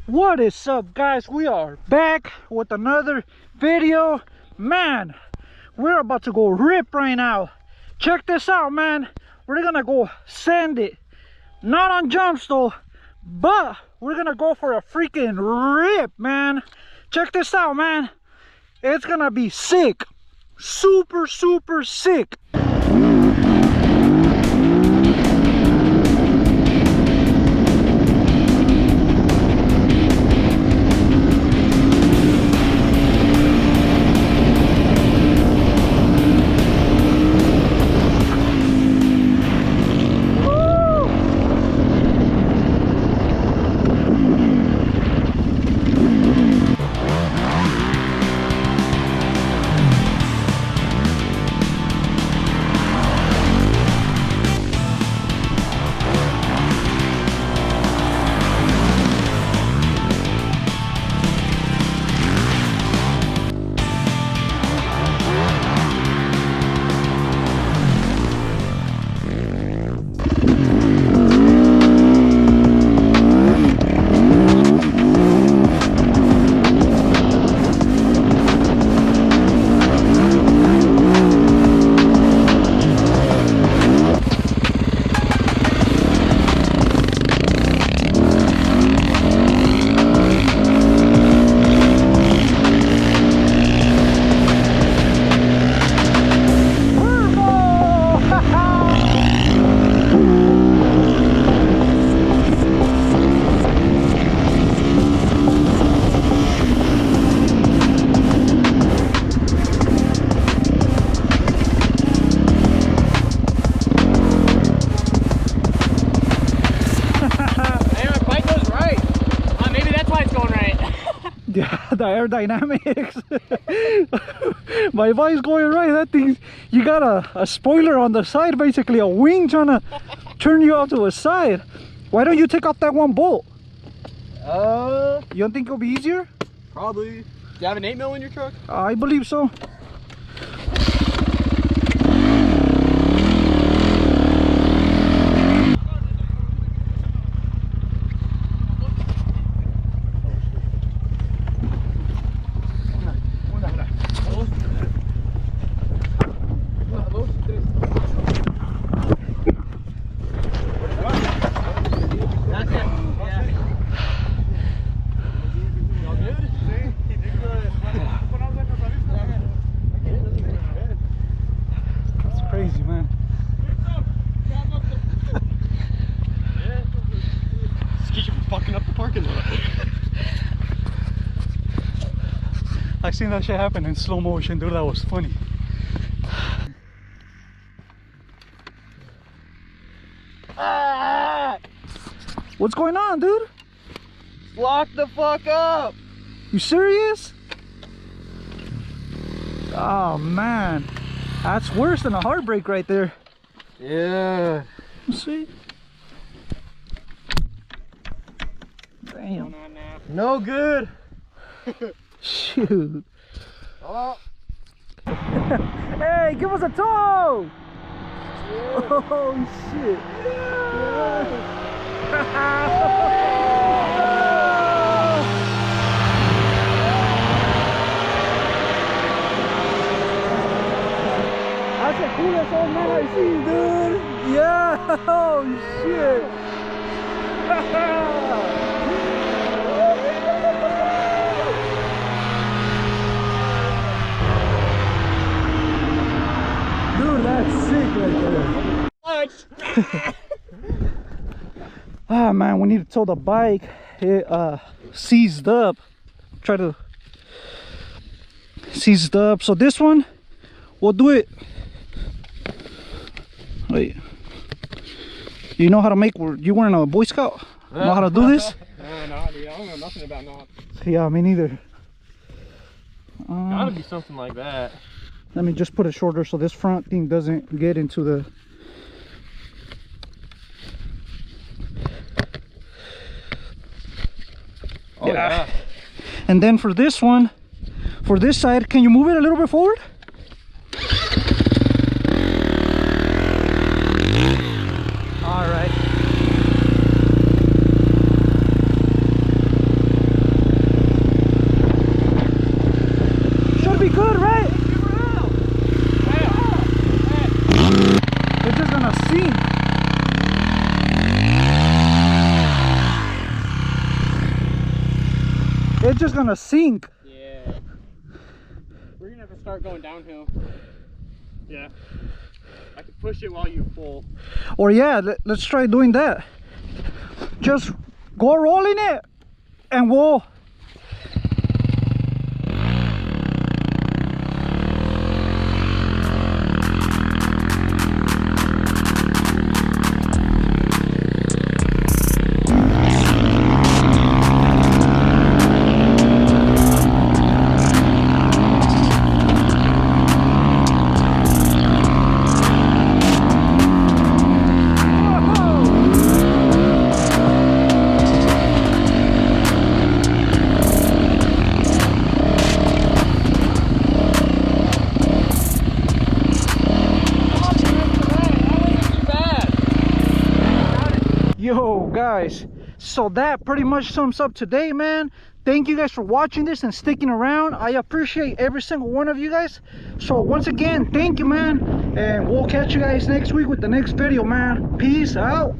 What is up, guys? We are back with another video. Man, we're about to go rip right now. Check this out, man. We're gonna go sand it, not on jumps though, but we're gonna go for a freaking rip, man. Check this out, man. It's gonna be sick. Super sick. The aerodynamics. My bike's going right. That thing, you got a spoiler on the side, basically a wing trying to turn you off to a side. Why don't you take off that one bolt? You don't think it'll be easier? Probably. Do you have an 8mm in your truck? I believe so. Crazy, man. Just keep you from fucking up the parking lot. I seen that shit happen in slow motion, dude. That was funny. What's going on, dude? Lock the fuck up! You serious? Oh man, that's worse than a heartbreak right there. Yeah. Let's see. Damn. No good. Shoot. Oh. Hey, give us a tow! Yeah. Oh shit. Yeah. That's the coolest old man I've seen, dude. Yeah. Oh shit. Dude, that's sick right there. Ah man, we need to tow the bike. It seized up. Try to seized up. So this one, we'll do it. Wait. You know how to make? You weren't a Boy Scout? Know how to do this? No, dude, I don't know nothing about knots. Yeah, me neither. Gotta be something like that. Let me just put it shorter so this front thing doesn't get into the... Oh yeah. And then for this one, for this side, can you move it a little bit forward? All right. it's just gonna sink. Yeah. We're gonna have to start going downhill. Yeah. I can push it while you pull. Or yeah, let's try doing that. Just go rolling it and we'll... Yo guys, so that pretty much sums up today, man. Thank you guys for watching this and sticking around. I appreciate every single one of you guys. So once again, thank you, man, and we'll catch you guys next week with the next video, man. Peace out.